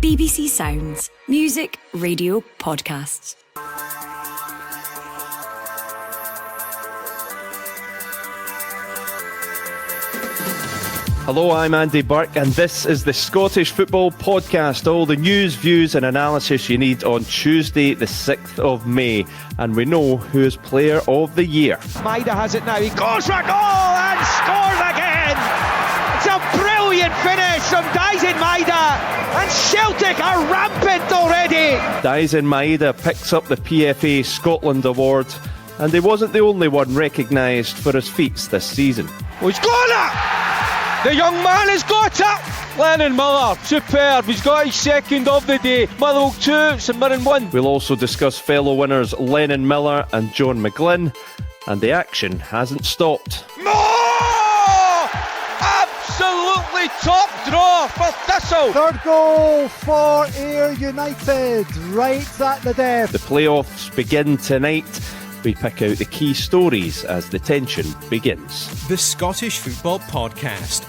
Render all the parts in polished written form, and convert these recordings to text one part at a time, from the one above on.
BBC Sounds. Music, radio, podcasts. Hello, I'm Andy Burke, and this is the Scottish Football Podcast. All the news, views and analysis you need on Tuesday the 6th of May. And we know who is Player of the Year. Maeda has it now, he goes for a goal and scores again! It's a brilliant finish from Daizen Maeda, and Celtic are rampant already! Daizen Maeda picks up the PFA Scotland award, and he wasn't the only one recognised for his feats this season. Oh, he's got it! The young man has got it! Lennon Miller, superb. He's got his second of the day. Motherwell 2, St Mirren 1. We'll also discuss fellow winners Lennon Miller and John McGlynn, and the action hasn't stopped. Oh! Absolutely top draw for Thistle. Third goal for Ayr United, right at the death. The playoffs begin tonight. We pick out the key stories as the tension begins. The Scottish Football Podcast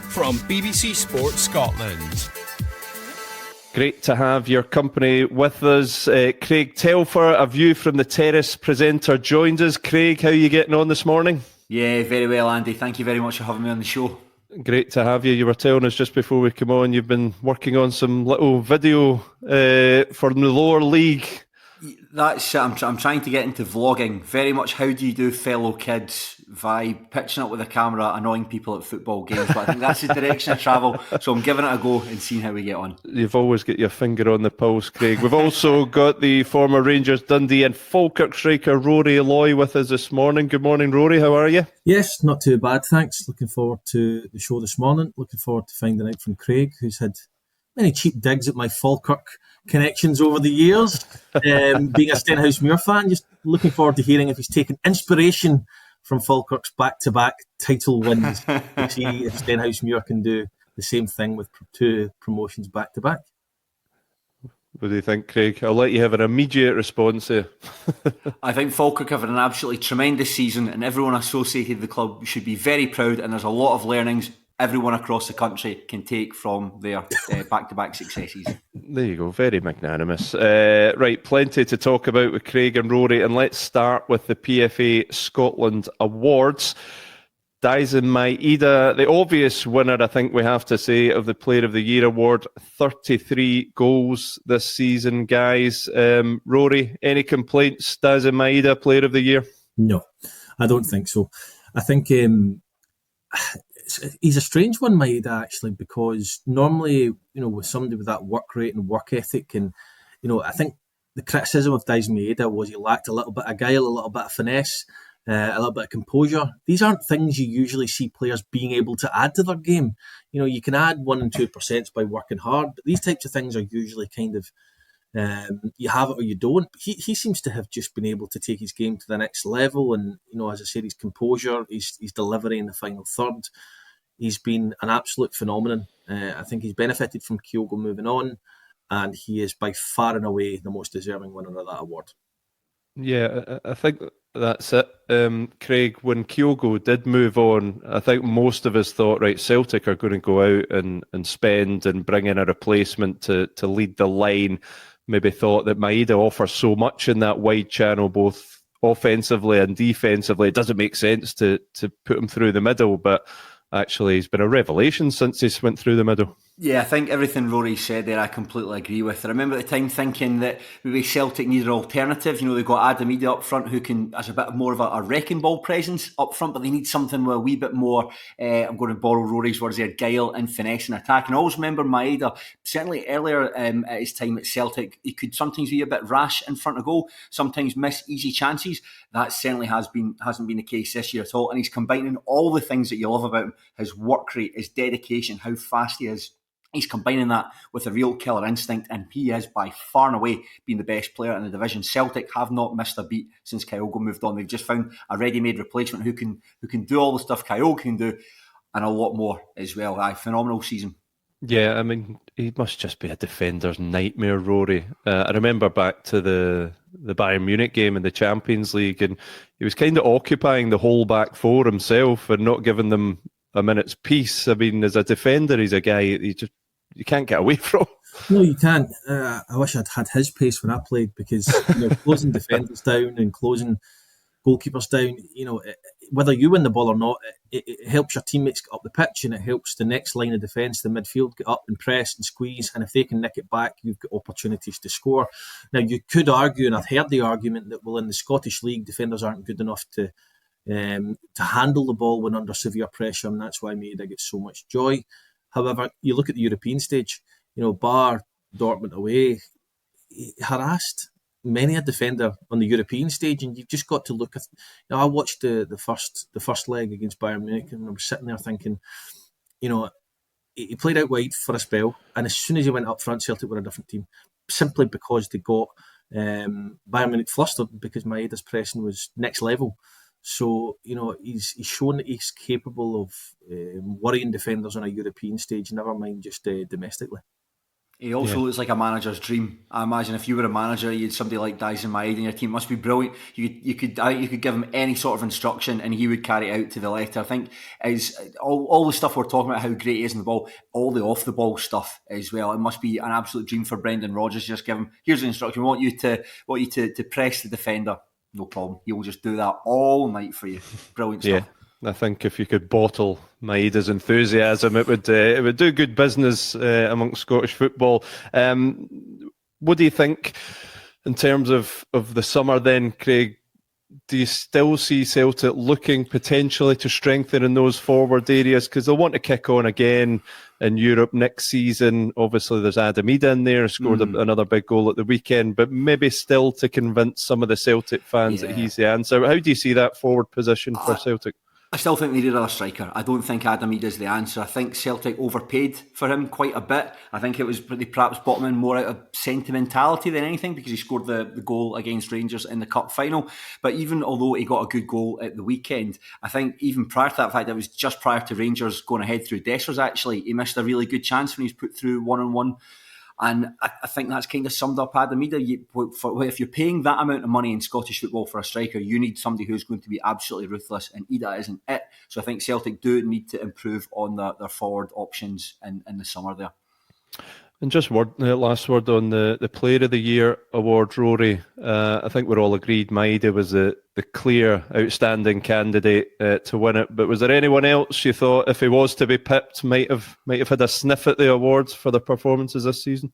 from BBC Sport Scotland. Great to have your company with us. Craig Telfer, a view from the terrace presenter, joins us. Craig, how are you getting on this morning? Yeah, very well, Andy. Thank you very much for having me on the show. Great to have you. You were telling us just before we come on, you've been working on some little video for the lower league. That's I'm trying to get into vlogging. Very much how do you do fellow kids vibe, pitching up with a camera, annoying people at football games. But I think that's the direction of travel. So I'm giving it a go and seeing how we get on. You've always got your finger on the pulse, Craig. We've also got the former Rangers, Dundee and Falkirk striker Rory Loy with us this morning. Good morning, Rory. How are you? Yes, not too bad, thanks. Looking forward to the show this morning. Looking forward to finding out from Craig, who's had many cheap digs at my Falkirk connections over the years. Being a Stenhousemuir fan, just looking forward to hearing if he's taken inspiration from Falkirk's back-to-back title wins to see if Stenhousemuir can do the same thing with two promotions back-to-back. What do you think, Craig? I'll let you have an immediate response here. I think Falkirk have had an absolutely tremendous season, and everyone associated with the club should be very proud, and there's a lot of learnings everyone across the country can take from their back-to-back successes. There you go, very magnanimous. Right, plenty to talk about with Craig and Rory, and let's start with the PFA Scotland Awards. Daizen Maeda, the obvious winner, I think we have to say, of the Player of the Year award. 33 goals this season, guys. Rory, any complaints? Daizen Maeda, Player of the Year? No, I don't think so. I think he's a strange one, Maeda, actually, because normally, with somebody with that work rate and work ethic, and, I think the criticism of Daizen Maeda was he lacked a little bit of guile, a little bit of finesse, a little bit of composure. These aren't things you usually see players being able to add to their game. You can add 1% and 2% by working hard, but these types of things are usually kind of, you have it or you don't. He seems to have just been able to take his game to the next level, and as I said, his composure, his delivery in the final third, he's been an absolute phenomenon. I think he's benefited from Kyogo moving on, and he is by far and away the most deserving winner of that award. Yeah, I think that's it. Craig, when Kyogo did move on, I think most of us thought, right, Celtic are going to go out and spend and bring in a replacement to lead the line. Maybe thought that Maeda offers so much in that wide channel, both offensively and defensively. It doesn't make sense to put him through the middle, but actually he's been a revelation since he went through the middle. Yeah, I think everything Rory said there I completely agree with. I remember at the time thinking that maybe Celtic needed an alternative. They've got Maeda up front who has a bit more of a wrecking ball presence up front, but they need something with a wee bit more, I'm going to borrow Rory's words there, guile and finesse and attack. And I always remember Maeda, certainly earlier at his time at Celtic, he could sometimes be a bit rash in front of goal, sometimes miss easy chances. That certainly hasn't been the case this year at all. And he's combining all the things that you love about him, his work rate, his dedication, how fast he is. He's combining that with a real killer instinct, and he is by far and away being the best player in the division. Celtic have not missed a beat since Kyogo moved on. They've just found a ready-made replacement who can do all the stuff Kyogo can do, and a lot more as well. Phenomenal season. Yeah, I mean, he must just be a defender's nightmare, Rory. I remember back to the Bayern Munich game in the Champions League, and he was kind of occupying the whole back four himself and not giving them a minute's peace. I mean, as a defender, he's a guy you can't get away from. No, you can't. I wish I'd had his pace when I played, because closing defenders down and closing goalkeepers down, whether you win the ball or not, it helps your teammates get up the pitch, and it helps the next line of defence, the midfield, get up and press and squeeze. And if they can nick it back, you've got opportunities to score. Now, you could argue, and I've heard the argument, that in the Scottish League, defenders aren't good enough to handle the ball when under severe pressure, and that's why Maeda gets so much joy. However, you look at the European stage, bar Dortmund away, he harassed many a defender on the European stage, and you've just got to look at. I watched the first leg against Bayern Munich, and I was sitting there thinking, he played out wide for a spell, and as soon as he went up front, Celtic were a different team, simply because they got Bayern Munich flustered, because Maeda's pressing was next level. So, he's shown that he's capable of worrying defenders on a European stage, never mind just domestically. He also looks like a manager's dream. I imagine if you were a manager, you had somebody like Daizen Maeda in your team. It must be brilliant. You could give him any sort of instruction and he would carry it out to the letter. I think is all the stuff we're talking about, how great he is in the ball, all the off the ball stuff as well. It must be an absolute dream for Brendan Rodgers. Just give him, here's the instruction. We want you to press the defender. No problem. He will just do that all night for you. Brilliant stuff. Yeah. I think if you could bottle Maeda's enthusiasm, it would do good business amongst Scottish football. What do you think in terms of the summer then, Craig? Do you still see Celtic looking potentially to strengthen in those forward areas? Because they'll want to kick on again in Europe next season. Obviously, there's Maeda in there, scored another big goal at the weekend, but maybe still to convince some of the Celtic fans that he's the answer. How do you see that forward position for Celtic? I still think they need another striker. I don't think Maeda is the answer. I think Celtic overpaid for him quite a bit. I think it was they perhaps bought him in more out of sentimentality than anything, because he scored the goal against Rangers in the cup final. But even although he got a good goal at the weekend, I think even prior to that, fact, it was just prior to Rangers going ahead through Dessers, actually, he missed a really good chance when he was put through one-on-one. And I think that's kind of summed up Maeda. If you're paying that amount of money in Scottish football for a striker, you need somebody who's going to be absolutely ruthless, and Maeda isn't it. So I think Celtic do need to improve on their forward options in the summer there. And just last word on the Player of the Year award, Rory. I think we're all agreed Maeda was the clear outstanding candidate to win it. But was there anyone else you thought, if he was to be pipped, might have had a sniff at the awards for their performances this season?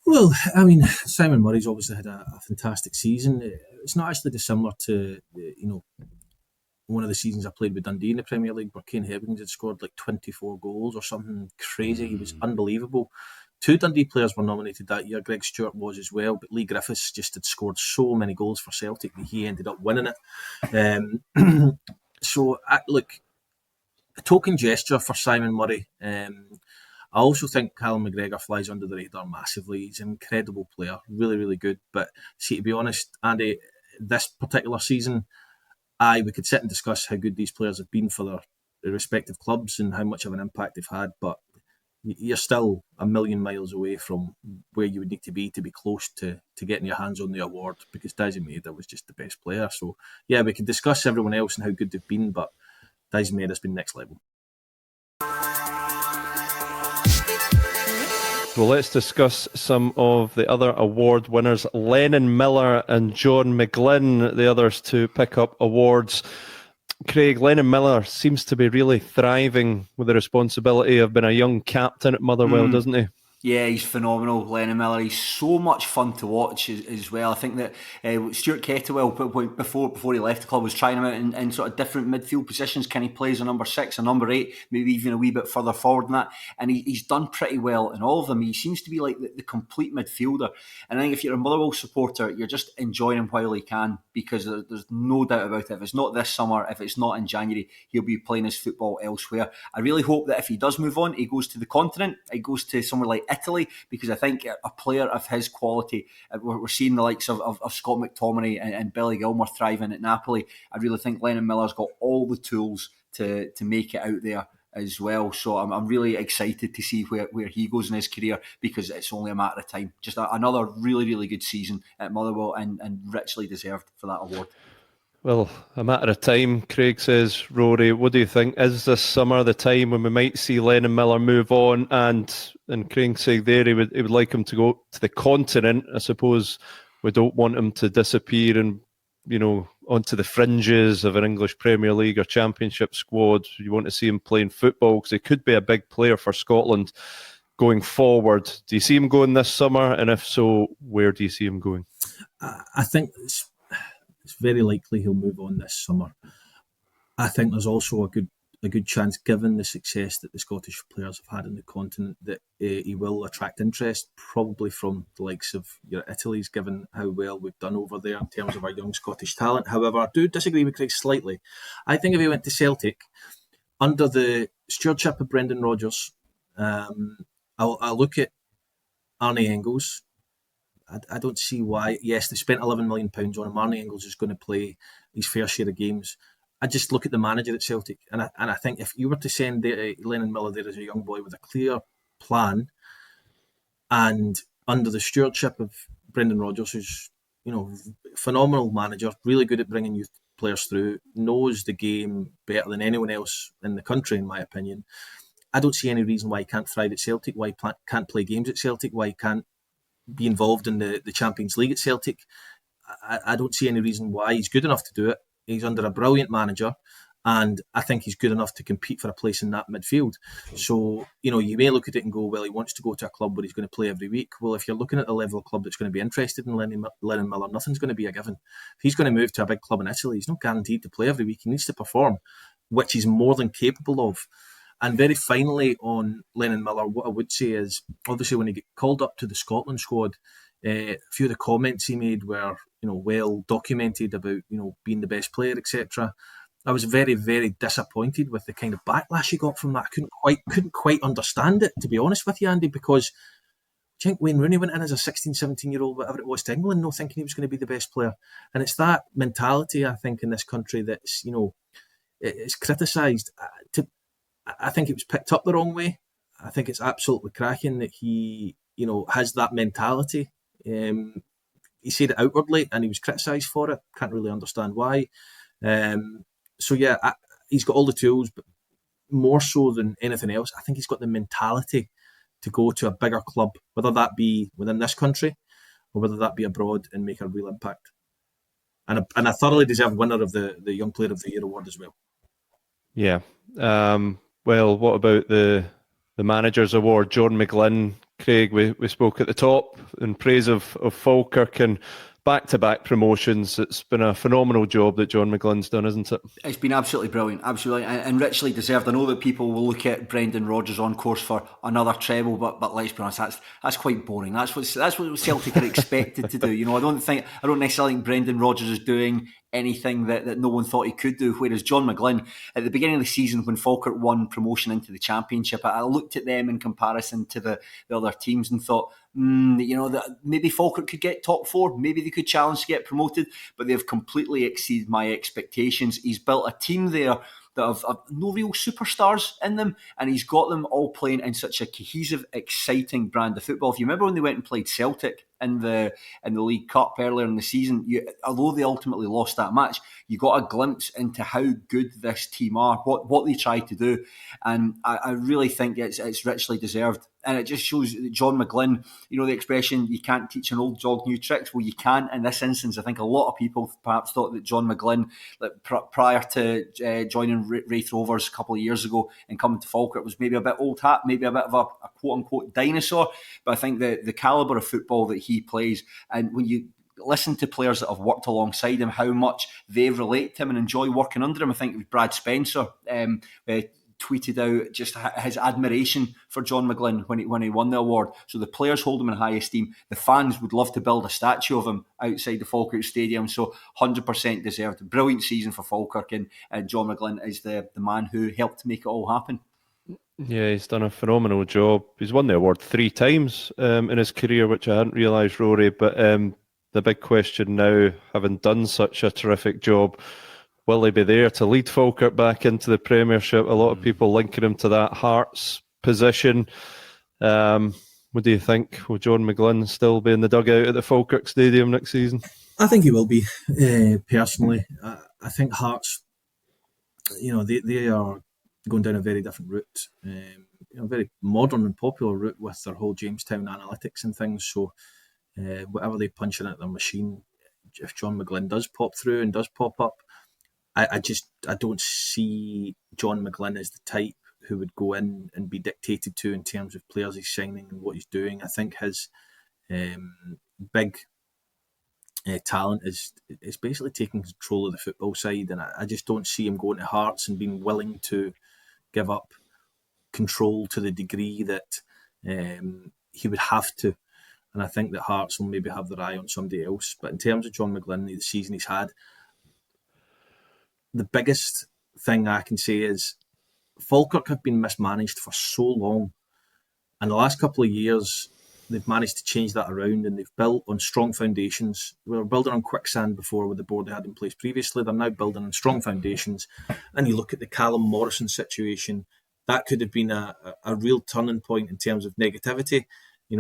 Well, I mean, Simon Murray's obviously had a fantastic season. It's not actually dissimilar to one of the seasons I played with Dundee in the Premier League, where Kane Hebgens had scored like 24 goals or something crazy. He was unbelievable. 2 Dundee players were nominated that year. Greg Stewart was as well, but Lee Griffiths just had scored so many goals for Celtic that he ended up winning it. So, look, a token gesture for Simon Murray. I also think Callum McGregor flies under the radar massively. He's an incredible player, really, really good. But see, to be honest, Andy, this particular season, we could sit and discuss how good these players have been for their respective clubs and how much of an impact they've had, but you're still a million miles away from where you would need to be close to getting your hands on the award, because Daizen Maeda was just the best player. So, yeah, we could discuss everyone else and how good they've been, but Daizen Maeda's been next level. Well, let's discuss some of the other award winners. Lennon Miller and John McGlynn, the others to pick up awards. Craig, Lennon Miller seems to be really thriving with the responsibility of being a young captain at Motherwell, doesn't he? Yeah, he's phenomenal, Lennon Miller. He's so much fun to watch as well. I think that Stuart Kettlewell, before he left the club, was trying him out in sort of different midfield positions. Can he plays a number 6, a number 8, maybe even a wee bit further forward than that? And he's done pretty well in all of them. He seems to be like the complete midfielder. And I think if you're a Motherwell supporter, you're just enjoying him while he can, because there's no doubt about it. If it's not this summer, if it's not in January, he'll be playing his football elsewhere. I really hope that if he does move on, he goes to the continent. He goes to somewhere like Italy, because I think a player of his quality, we're seeing the likes of Scott McTominay and Billy Gilmour thriving at Napoli. I really think Lennon Miller's got all the tools to make it out there as well. So I'm really excited to see where he goes in his career, because it's only a matter of time. Just another really, really good season at Motherwell, and richly deserved for that award. Well, a matter of time, Craig says. Rory, what do you think? Is this summer the time when we might see Lennon Miller move on? And Craig saying there he would like him to go to the continent. I suppose we don't want him to disappear and, onto the fringes of an English Premier League or Championship squad. You want to see him playing football because he could be a big player for Scotland going forward. Do you see him going this summer? And if so, where do you see him going? I think it's very likely he'll move on this summer. I think there's also a good chance, given the success that the Scottish players have had in the continent, that he will attract interest, probably from the likes of your Italy's, given how well we've done over there in terms of our young Scottish talent. However, I do disagree with Craig slightly. I think if he went to Celtic, under the stewardship of Brendan Rodgers, I'll look at Arne Engels. I don't see why. Yes, they spent £11 million on him. Arne Engels is going to play his fair share of games. I just look at the manager at Celtic, and I think if you were to send Lennon Miller there as a young boy with a clear plan, and under the stewardship of Brendan Rodgers, who's phenomenal manager, really good at bringing youth players through, knows the game better than anyone else in the country, in my opinion. I don't see any reason why he can't thrive at Celtic, why he can't play games at Celtic, why he can't be involved in the Champions League at Celtic. I don't see any reason why. He's good enough to do it. He's under a brilliant manager, and I think he's good enough to compete for a place in that midfield. So, you may look at it and go, well, he wants to go to a club where he's going to play every week. Well, if you're looking at the level of club that's going to be interested in Lennon Miller, nothing's going to be a given. If he's going to move to a big club in Italy, he's not guaranteed to play every week. He needs to perform, which he's more than capable of. And very finally on Lennon Miller, what I would say is, obviously when he got called up to the Scotland squad, a few of the comments he made were, well documented about, being the best player, etc. I was very, very disappointed with the kind of backlash he got from that. I couldn't quite understand it, to be honest with you, Andy, because do you think Wayne Rooney went in as a 16, 17-year-old, whatever it was, to England, not thinking he was going to be the best player? And it's that mentality, I think, in this country that's, it's criticised. I think it was picked up the wrong way. I think it's absolutely cracking that he, has that mentality. He said it outwardly and he was criticised for it. Can't really understand why. He's got all the tools, but more so than anything else, I think he's got the mentality to go to a bigger club, whether that be within this country or whether that be abroad, and make a real impact. And a thoroughly deserved winner of the Young Player of the Year award as well. Yeah. Well, what about the Manager's Award? John McGlynn, Craig, we spoke at the top in praise of Falkirk and back-to-back promotions. It's been a phenomenal job that John McGlynn's done, isn't it? It's been absolutely brilliant, absolutely, and richly deserved. I know that people will look at Brendan Rodgers on course for another treble, but let's be honest, that's quite boring. That's what Celtic are expected to do. I don't necessarily think Brendan Rodgers is doing anything that no one thought he could do, whereas John McGlynn, at the beginning of the season when Falkirk won promotion into the Championship, I looked at them in comparison to the other teams and thought, that maybe Falkirk could get top four, maybe they could challenge to get promoted, but they've completely exceeded my expectations. He's built a team there that have no real superstars in them, and he's got them all playing in such a cohesive, exciting brand of football. If you remember when they went and played Celtic in the League Cup earlier in the season, although they ultimately lost that match, you got a glimpse into how good this team are, what they try to do, and I really think it's richly deserved. And it just shows that John McGlynn, the expression, you can't teach an old dog new tricks. Well, you can in this instance. I think a lot of people perhaps thought that John McGlynn, prior to joining Wraith Rovers a couple of years ago and coming to Falkirk, was maybe a bit old hat, maybe a bit of a quote-unquote dinosaur. But I think the calibre of football that he plays, and when you listen to players that have worked alongside him, how much they relate to him and enjoy working under him. I think it was Brad Spencer tweeted out just his admiration for John McGlynn when he won the award. So the players hold him in high esteem. The fans would love to build a statue of him outside the Falkirk Stadium. So 100% deserved. Brilliant season for Falkirk, and John McGlynn is the man who helped make it all happen. Yeah, he's done a phenomenal job. He's won the award 3 times in his career, which I hadn't realised, Rory. But the big question now, having done such a terrific job, will he be there to lead Falkirk back into the Premiership? A lot of people linking him to that Hearts position. What do you think? Will John McGlynn still be in the dugout at the Falkirk Stadium next season? I think he will be, personally. I think Hearts, they are going down a very different route, a very modern and popular route with their whole Jamestown analytics and things. So whatever they punch in at their machine, if John McGlynn does pop through and does pop up, I don't see John McGlynn as the type who would go in and be dictated to in terms of players he's signing and what he's doing. I think his big talent is basically taking control of the football side, and I just don't see him going to Hearts and being willing to give up control to the degree that he would have to. And I think that Hearts will maybe have their eye on somebody else. But in terms of John McGlynn, the season he's had, the biggest thing I can say is Falkirk have been mismanaged for so long. And the last couple of years, they've managed to change that around, and they've built on strong foundations. We were building on quicksand before with the board they had in place previously. They're now building on strong foundations. And you look at the Callum Morrison situation, that could have been a real turning point in terms of negativity. He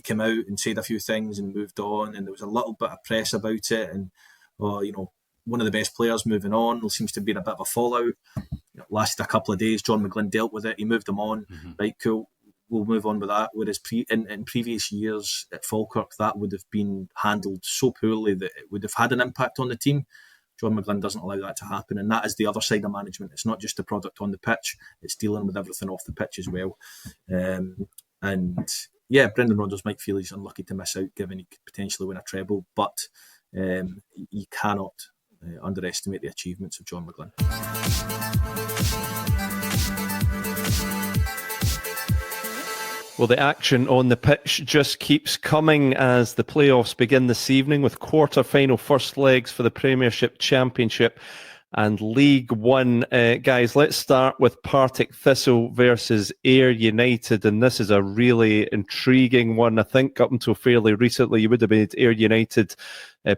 came out and said a few things and moved on, and there was a little bit of press about it, and one of the best players moving on. There seems to have been a bit of a fallout. It lasted a couple of days. John McGlynn dealt with it. He moved them on. Right, cool. We'll move on with that. Whereas in previous years at Falkirk, that would have been handled so poorly that it would have had an impact on the team. John McGlynn doesn't allow that to happen, and that is the other side of management. It's not just the product on the pitch; it's dealing with everything off the pitch as well. Brendan Rodgers might feel he's unlucky to miss out, given he could potentially win a treble, but you cannot underestimate the achievements of John McGlynn. Well, the action on the pitch just keeps coming as the playoffs begin this evening with quarter-final first legs for the Premiership, Championship and League One. Guys, let's start with Partick Thistle versus Ayr United, and this is a really intriguing one. I think up until fairly recently you would have made Ayr United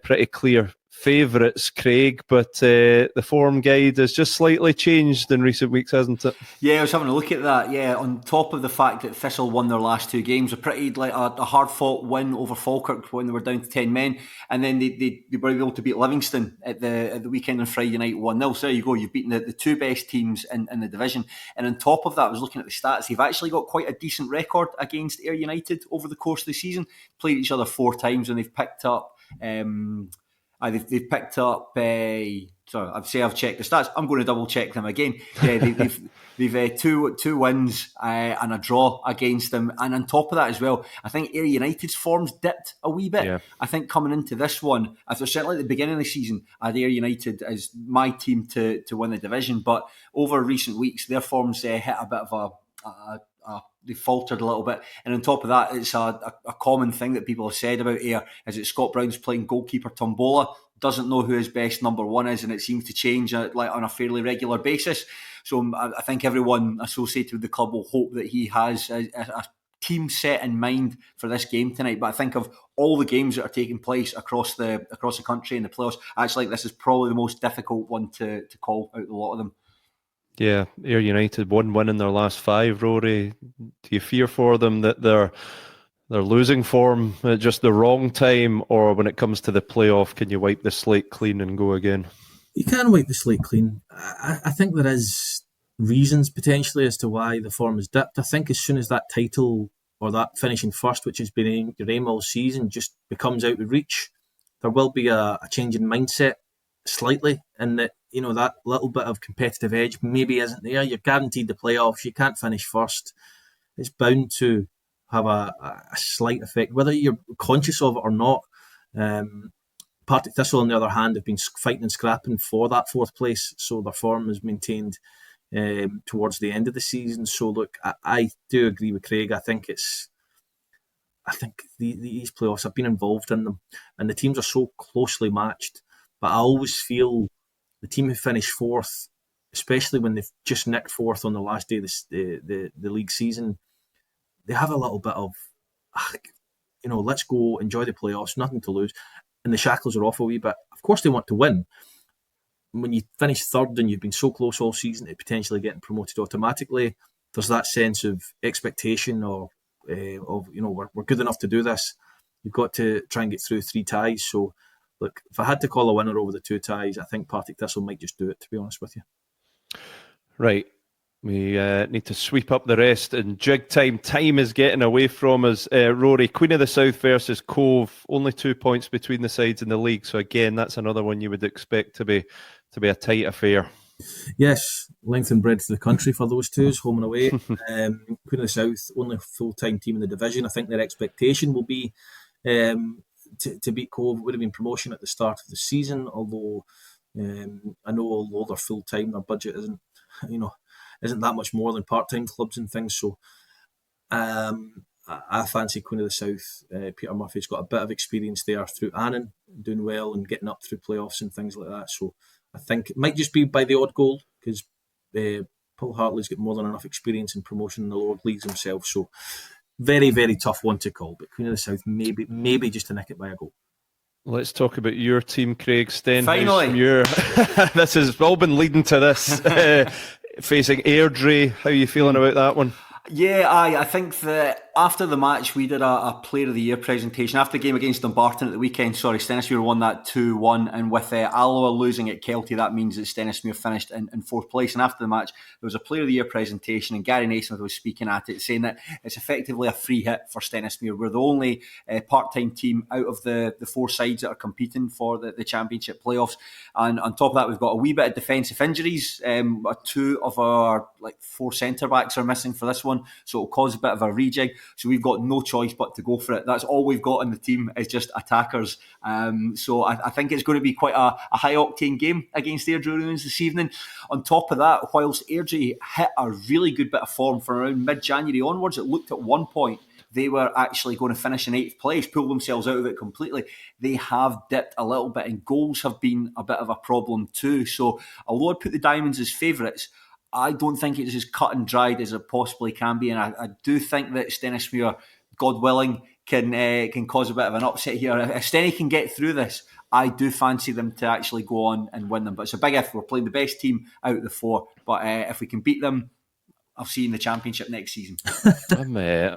pretty clear favourites, Craig, but the form guide has just slightly changed in recent weeks, hasn't it? Yeah, I was having a look at that. Yeah, on top of the fact that Thistle won their last two games, a pretty a hard-fought win over Falkirk when they were down to 10 men, and then they were able to beat Livingston at the weekend on Friday night 1-0. So there you go, you've beaten the two best teams in the division. And on top of that, I was looking at the stats, they've actually got quite a decent record against Ayr United over the course of the season. Played each other 4 times, and they've picked up... They've picked up. Sorry, I've checked the stats. I'm going to double check them again. Yeah, they've two wins and a draw against them, and on top of that as well, I think Ayr United's form's dipped a wee bit. Yeah. I think coming into this one, after certainly at the beginning of the season, I had Ayr United as my team to win the division, but over recent weeks, their form's hit a bit of they faltered a little bit, and on top of that, it's a common thing that people have said about Ayr is that Scott Brown's playing goalkeeper Tombola, doesn't know who his best number one is, and it seems to change on a fairly regular basis. So I think everyone associated with the club will hope that he has a team set in mind for this game tonight. But I think of all the games that are taking place across the country in the playoffs, actually this is probably the most difficult one to call out of a lot of them. Yeah, Ayr United 1 win in their last 5, Rory. Do you fear for them that they're losing form at just the wrong time, or when it comes to the playoff, can you wipe the slate clean and go again? You can wipe the slate clean. I think there is reasons potentially as to why the form has dipped. I think as soon as that title or that finishing first, which has been your aim all season, just becomes out of reach, there will be a change in mindset slightly, and that that little bit of competitive edge maybe isn't there. You're guaranteed the playoffs. You can't finish first. It's bound to have a slight effect, whether you're conscious of it or not. Partick Thistle, on the other hand, have been fighting and scrapping for that 4th place, so their form is maintained towards the end of the season. So look, I do agree with Craig. I think these playoffs, I've been involved in them, and the teams are so closely matched. But I always feel the team who finish 4th, especially when they've just nicked 4th on the last day of the league season, they have a little bit of, let's go, enjoy the playoffs, nothing to lose. And the shackles are off a wee bit. Of course they want to win. When you finish 3rd and you've been so close all season to potentially getting promoted automatically, there's that sense of expectation of we're good enough to do this. You've got to try and get through 3 ties. So look, if I had to call a winner over the two ties, I think Partick Thistle might just do it, to be honest with you. Right. We need to sweep up the rest in jig time. Time is getting away from us. Rory, Queen of the South versus Cove, only 2 points between the sides in the league. So again, that's another one you would expect to be a tight affair. Yes, length and breadth of the country for those two, home and away. Queen of the South, only full-time team in the division. I think their expectation will be to beat Cove. It would have been promotion at the start of the season, although I know although they're full-time, their budget isn't that much more than part-time clubs and things. So I fancy Queen of the South. Peter Murphy's got a bit of experience there through Annan, doing well and getting up through playoffs and things like that. So I think it might just be by the odd goal, because Paul Hartley's got more than enough experience in promotion in the lower leagues himself. So very, very tough one to call. But Queen of the South, maybe just to nick it by a goal. Let's talk about your team, Craig Stenhouse. Finally. This has all been leading to this. Facing Airdrie, how are you feeling about that one? Yeah, I think that after the match we did a Player of the Year presentation. After the game against Dumbarton at the weekend, Stenhousemuir won that 2-1, and with Alloa losing at Kelty, that means that Stenhousemuir finished in fourth place. And after the match there was a Player of the Year presentation, and Gary Naismith was speaking at it, saying that it's effectively a free hit for Stenhousemuir. We're the only part-time team out of the four sides that are competing for the Championship playoffs, and on top of that we've got a wee bit of defensive injuries. Two of our four centre-backs are missing for this one, so it'll cause a bit of a rejig. So we've got no choice but to go for it. That's all we've got in the team, is just attackers. So I think it's going to be quite a high-octane game against Airdrie Ruins this evening. On top of that, whilst Airdrie hit a really good bit of form from around mid-January onwards, it looked at one point they were actually going to finish in 8th place, pull themselves out of it completely. They have dipped a little bit, and goals have been a bit of a problem too. So although I'd put the Diamonds as favourites, I don't think it's as cut and dried as it possibly can be, and I do think that Stenhousemuir, God willing, can cause a bit of an upset here. If Stenny can get through this, I do fancy them to actually go on and win them. But it's a big if. We're playing the best team out of the four, but if we can beat them, I'll see you in the Championship next season.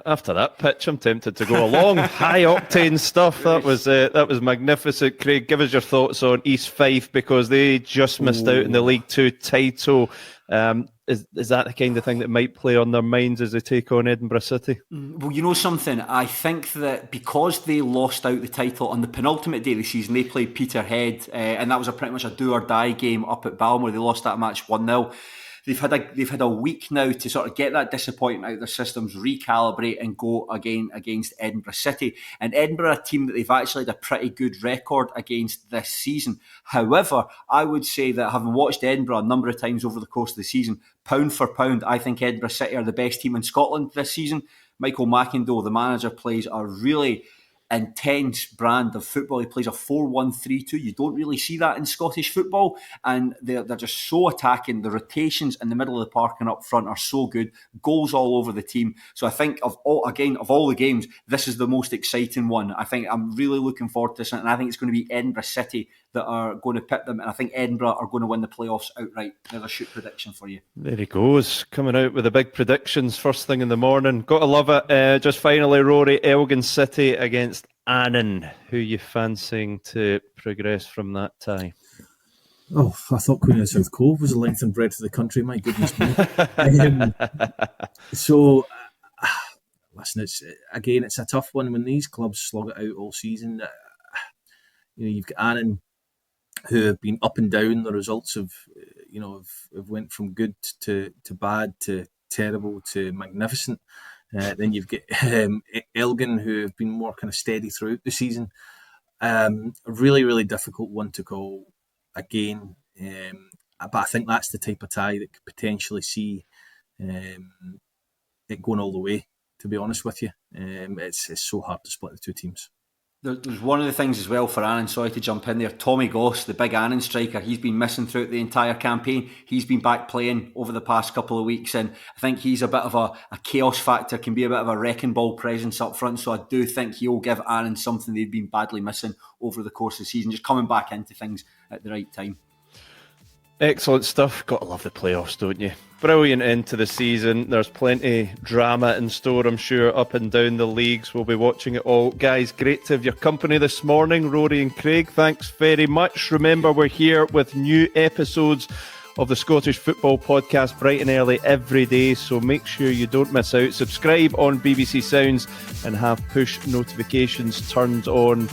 After that pitch, I'm tempted to go along. High octane stuff. That was magnificent. Craig, give us your thoughts on East Fife, because they just missed out in the League Two title. Is that the kind of thing that might play on their minds as they take on Edinburgh City? Well, you know something, I think that because they lost out the title on the penultimate day of the season, they played Peterhead, and that was pretty much a do or die game up at Balmore. They lost that match 1-0. They've had a week now to sort of get that disappointment out of their systems, recalibrate, and go again against Edinburgh City. And Edinburgh, a team that they've actually had a pretty good record against this season. However, I would say that having watched Edinburgh a number of times over the course of the season, pound for pound, I think Edinburgh City are the best team in Scotland this season. Michael McIndoe, the manager, plays a really intense brand of football. He plays a 4-1-3-2. You don't really see that in Scottish football, and they're just so attacking. The rotations in the middle of the park and up front are so good. Goals all over the team. So I think of all the games, this is the most exciting one. I think I'm really looking forward to this, and I think it's going to be Edinburgh City that are going to pit them, and I think Edinburgh are going to win the playoffs outright. There's a shoot prediction for you. There he goes, coming out with the big predictions first thing in the morning. Got to love it. Just finally, Rory, Elgin City against Annan. Who are you fancying to progress from that tie? Oh, I thought Queen of South Cove was the length and breadth of the country. My goodness me. Listen, it's a tough one when these clubs slog it out all season. You've got Annan, who have been up and down. The results have went from good to bad to terrible to magnificent. Then you've got Elgin, who have been more kind of steady throughout the season. A really, really difficult one to call again. But I think that's the type of tie that could potentially see it going all the way, to be honest with you. It's so hard to split the two teams. There's one of the things as well for Annan, sorry to jump in there, Tommy Goss, the big Annan striker, he's been missing throughout the entire campaign. He's been back playing over the past couple of weeks, and I think he's a bit of a chaos factor, can be a bit of a wrecking ball presence up front, so I do think he'll give Annan something they've been badly missing over the course of the season, just coming back into things at the right time. Excellent stuff. Got to love the playoffs, don't you? Brilliant end to the season. There's plenty drama in store, I'm sure, up and down the leagues. We'll be watching it all. Guys, great to have your company this morning. Rory and Craig, thanks very much. Remember, we're here with new episodes of the Scottish Football Podcast bright and early every day, so make sure you don't miss out. Subscribe on BBC Sounds and have push notifications turned on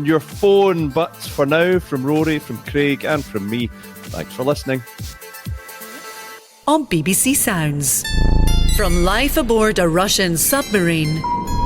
your phone. But for now, from Rory, from Craig and from me, thanks for listening. On BBC Sounds. From life aboard a Russian submarine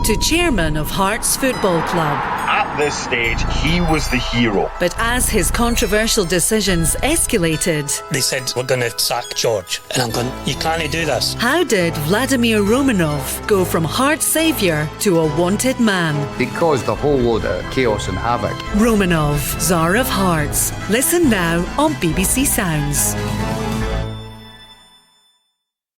to chairman of Hearts Football Club. At this stage, he was the hero. But as his controversial decisions escalated... They said, we're going to sack George. And I'm going, you can't do this. How did Vladimir Romanov go from Hearts saviour to a wanted man? He caused a whole load of chaos and havoc. Romanov, Tsar of Hearts. Listen now on BBC Sounds.